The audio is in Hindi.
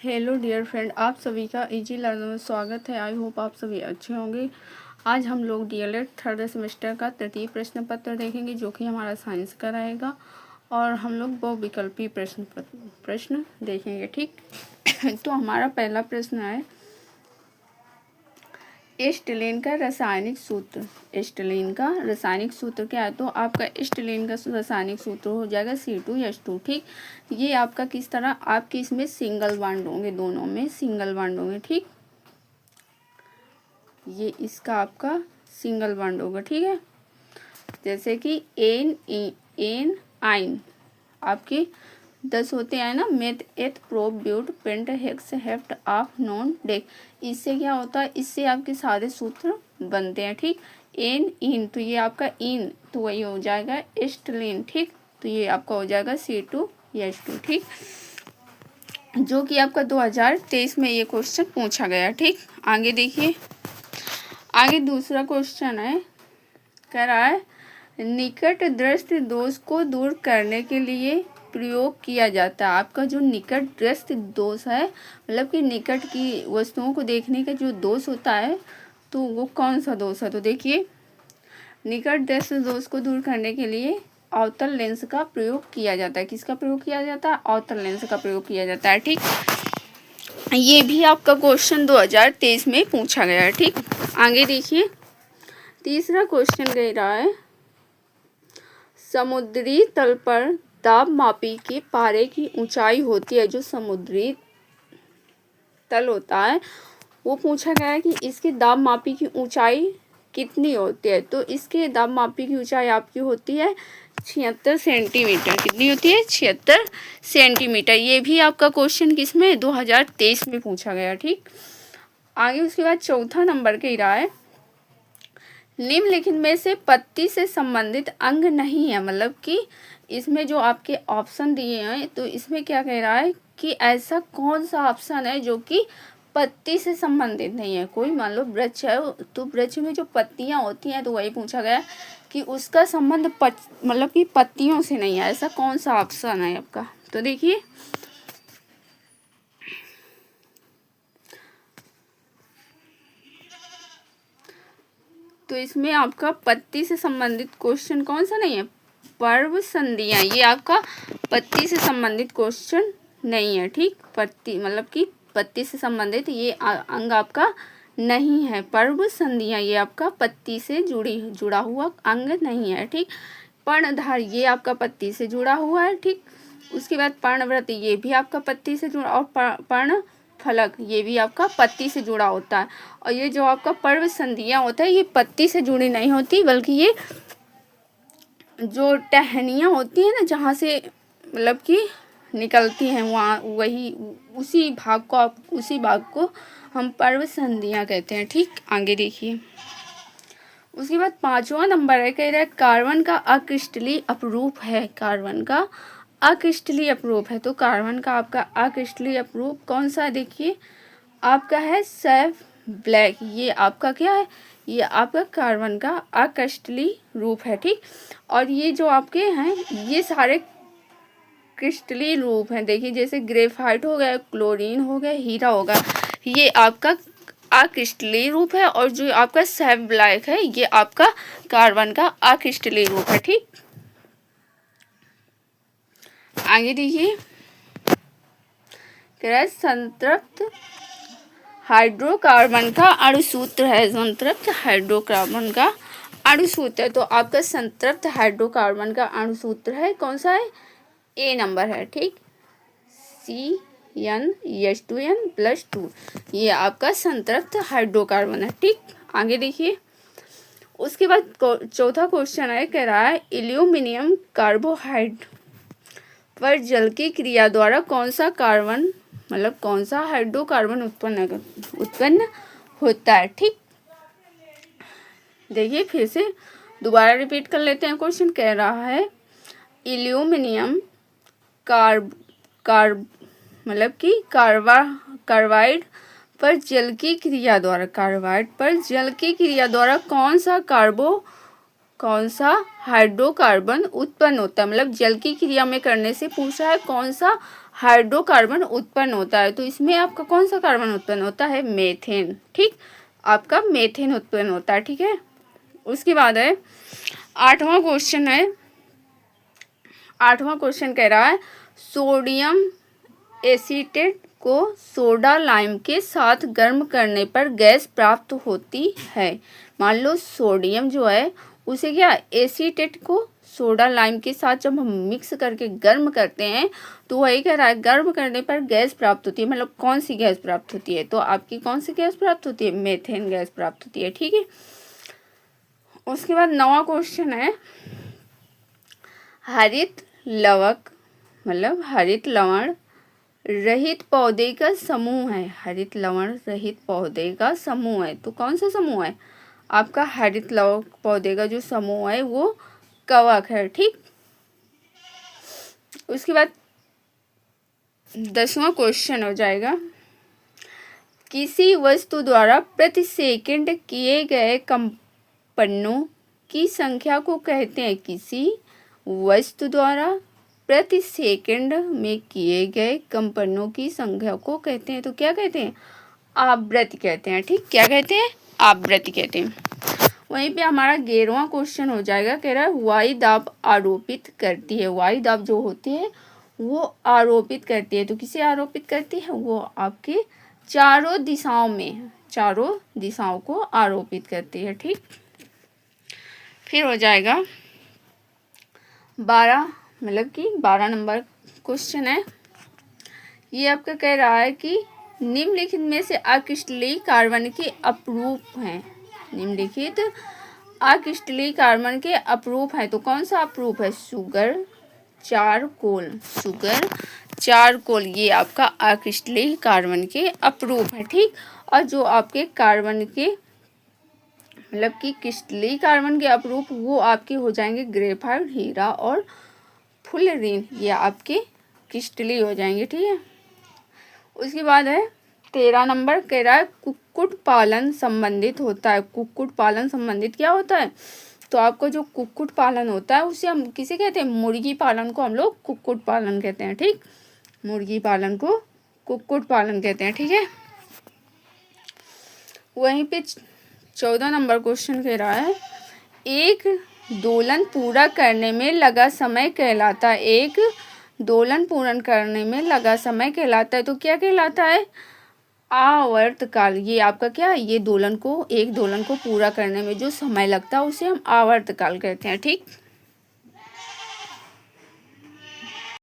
हेलो डियर फ्रेंड, आप सभी का इजी लर्नर में स्वागत है। आई होप आप सभी अच्छे होंगे। आज हम लोग डीएलएड थर्ड सेमेस्टर का तृतीय प्रश्न पत्र देखेंगे, जो कि हमारा साइंस का रहेगा, और हम लोग बहुविकल्पी प्रश्न देखेंगे। ठीक तो हमारा पहला प्रश्न है, एस्टिलीन का रासायनिक सूत्र। एस्टिलीन का रासायनिक सूत्र क्या है? तो आपका एस्टिलीन का रासायनिक सूत्र हो जाएगा C2H2। ठीक, ये आपका किस तरह, आपके इसमें सिंगल बॉन्ड होंगे, दोनों में सिंगल बॉन्ड होंगे। ठीक, ये इसका आपका सिंगल बॉन्ड होगा। ठीक है, जैसे कि एन आइन आपके 10 होते हैं ना, मेथ एथ प्रोब ब्यूट पेंट हेक्स हेफ्ट ऑफ नॉन डेक। इससे क्या होता है, इससे आपके सारे सूत्र बनते हैं। ठीक, एन इन, तो ये आपका इन, तो वही हो जाएगा एस्टिलीन। ठीक, तो ये आपका हो जाएगा C2H2। ठीक, जो कि आपका 2023 में ये क्वेश्चन पूछा गया। ठीक, आगे देखिए, आगे दूसरा क्वेश्चन है, कह रहा है निकट दृष्टि दोष को दूर करने के लिए प्रयोग किया जाता है। आपका जो निकट दृष्टि दोष है, मतलब कि निकट की वस्तुओं को देखने का जो दोष होता है, तो वो कौन सा दोष है? तो देखिए, निकट दृष्टि दोष को दूर करने के लिए अवतल लेंस का प्रयोग किया जाता है। किसका प्रयोग किया जाता है? अवतल लेंस का प्रयोग किया जाता है। ठीक, ये भी आपका क्वेश्चन 2023 में पूछा गया है। ठीक, आगे देखिए, तीसरा क्वेश्चन कह रहा है समुद्री तल पर दाब मापी के पारे की ऊंचाई होती है। जो समुद्री तल होता है वो पूछा गया है कि इसके दाब मापी की ऊंचाई कितनी होती है। तो इसके दाब मापी की ऊंचाई आपकी होती है 76 सेंटीमीटर। कितनी होती है? 76 सेंटीमीटर। ये भी आपका क्वेश्चन किसमें? 2023 में पूछा गया। ठीक, आगे उसके बाद चौथा नंबर कह रहा है निम्नलिखित में से पत्ती से संबंधित अंग नहीं है। मतलब कि इसमें जो आपके ऑप्शन दिए हैं, तो इसमें क्या कह रहा है कि ऐसा कौन सा ऑप्शन है जो कि पत्ती से संबंधित नहीं है। कोई मान लो वृक्ष है, तो वृक्ष में जो पत्तियां होती हैं, तो वही पूछा गया कि उसका संबंध मतलब कि पत्तियों से नहीं है। ऐसा कौन सा ऑप्शन है आपका? तो देखिए, तो इसमें आपका पत्ती से संबंधित क्वेश्चन कौन सा नहीं है? पर्व संधियां, ये आपका पत्ती से संबंधित क्वेश्चन नहीं है। ठीक, पत्ती मतलब कि पत्ती से संबंधित ये अंग आपका नहीं है। पर्व संधियां ये आपका पत्ती से जुड़ा हुआ अंग नहीं है। ठीक, पर्णधार ये आपका पत्ती से जुड़ा हुआ है। ठीक, उसके बाद पर्णव्रत ये भी आपका पत्ती से जुड़ा, और पर्ण फलक ये भी आपका पत्ती से जुड़ा होता है। और ये जो आपका पर्व संधियां होता है, ये पत्ती से जुड़ी नहीं होती, बल्कि ये जो टहनियाँ होती हैं ना, जहाँ से मतलब कि निकलती हैं, वहाँ वही उसी भाग को हम पर्व संधियाँ कहते हैं। ठीक, आगे देखिए, उसके बाद पांचवा नंबर है, कह रहा है कार्बन का अक्रिस्टलीय अपरूप है। कार्बन का अक्रिस्टलीय अपरूप है। तो कार्बन का आपका अक्रिस्टलीय अपरूप कौन सा है? देखिए, आपका है सेफ ब्लैक। ये आपका क्या है? ये आपका कार्बन का अक्रिस्टलीय रूप है। ठीक, और ये जो आपके हैं, ये सारे क्रिस्टलीय रूप हैं। देखिए, जैसे ग्रेफाइट हो गया, क्लोरीन हो गया, हीरा होगा, ये आपका अक्रिस्टलीय रूप है। और जो आपका सेफ ब्लैक है, ये आपका कार्बन का अक्रिस्टलीय रूप है। ठीक, आगे देखिए, कह रहा है संतृप्त हाइड्रोकार्बन का अणुसूत्र है। संतृप्त हाइड्रोकार्बन का अणुसूत्र है। तो आपका संतृप्त हाइड्रोकार्बन का अणुसूत्र है, कौन सा है? ए नंबर है। ठीक, CnH2n+2, ये आपका संतृप्त हाइड्रोकार्बन है। ठीक, आगे देखिए, उसके बाद चौथा क्वेश्चन है, कह रहा है एल्यूमिनियम कार्बोहाइड पर जल की क्रिया द्वारा कौन सा कार्बन, मतलब कौन सा हाइड्रोकार्बन उत्पन्न होता है। ठीक, देखिए, फिर से दोबारा रिपीट कर लेते हैं। क्वेश्चन कह रहा है एल्यूमिनियम मतलब कि कार्बाइड पर जल की क्रिया द्वारा कौन सा हाइड्रोकार्बन उत्पन्न होता है। मतलब जल की क्रिया में करने से पूछा है कौन सा हाइड्रोकार्बन उत्पन्न होता है। तो इसमें आपका कौन सा कार्बन उत्पन्न होता है? मेथेन। ठीक, आपका मेथेन उत्पन्न होता है। ठीक है, उसके बाद है 8वां क्वेश्चन है। 8वां क्वेश्चन कह रहा है सोडियम एसीटेट को सोडा लाइम के साथ गर्म करने पर गैस प्राप्त होती है। मान लो सोडियम जो है उसे क्या, एसीटेट को सोडा लाइम के साथ जब हम मिक्स करके गर्म करते हैं तो वही कह रहा है गर्म करने पर गैस प्राप्त होती है। मतलब कौन सी गैस प्राप्त होती है? तो आपकी कौन सी गैस प्राप्त होती है? मेथेन गैस प्राप्त होती है। ठीक है, उसके बाद 9वां क्वेश्चन है हरित लवक मतलब हरित लवण रहित पौधे का समूह है। हरित लवण रहित पौधे का समूह है, तो कौन सा समूह है? आपका हरित लवक पौधे का जो समूह है वो कवक है। ठीक, उसके बाद 10वां क्वेश्चन हो जाएगा किसी वस्तु द्वारा प्रति सेकंड किए गए कंपनों की संख्या को कहते हैं। किसी वस्तु द्वारा प्रति सेकंड में किए गए कंपनों की संख्या को कहते हैं। तो क्या कहते हैं? आवृत्ति कहते हैं। ठीक, क्या कहते हैं? आवृत्ति कहते हैं। वहीं पे हमारा 11वां क्वेश्चन हो जाएगा, कह रहा है वायु दाब आरोपित करती है। वायु दाब जो होती है वो आरोपित करती है। तो किसे आरोपित करती है? वो आपके चारों दिशाओं में, चारों दिशाओं को आरोपित करती है। ठीक, फिर हो जाएगा 12 नंबर क्वेश्चन है। ये आपका कह रहा है कि निम्नलिखित में से अक्रिस्टलीय कार्बन के अपरूप हैं। निम्नलिखित अक्रिस्टलीय कार्बन के अपरूप हैं। तो कौन सा अपरूप है? Sugar charcoal. शुगर चारकोल ये आपका अक्रिस्टलीय कार्बन के अपरूप है। ठीक, और जो आपके कार्बन के मतलब कि क्रिस्टलीय कार्बन के अपरूप वो आपके हो जाएंगे ग्रेफाइट, हीरा और फुलरीन, ये आपके क्रिस्टलीय हो जाएंगे। ठीक है, उसके बाद है 13 नंबर, कह रहा है कुक्कुट पालन संबंधित होता है। कुक्कुट पालन संबंधित क्या होता है? तो आपका जो कुक्कुट पालन होता है उसे हम किसे कहते हैं? मुर्गी पालन को हम लोग कुक्कुट पालन कहते हैं। ठीक, मुर्गी पालन को कुक्कुट पालन कहते हैं। ठीक है, वहीं पे 14 नंबर क्वेश्चन कह रहा है एक दोलन पूरा करने में लगा समय कहलाता है। एक दोलन पूर्ण करने में लगा समय कहलाता है। तो क्या कहलाता है? आवर्तकाल। ये आपका क्या है? ये दोलन को, एक दोलन को पूरा करने में जो समय लगता है उसे हम आवर्तकाल कहते हैं। ठीक,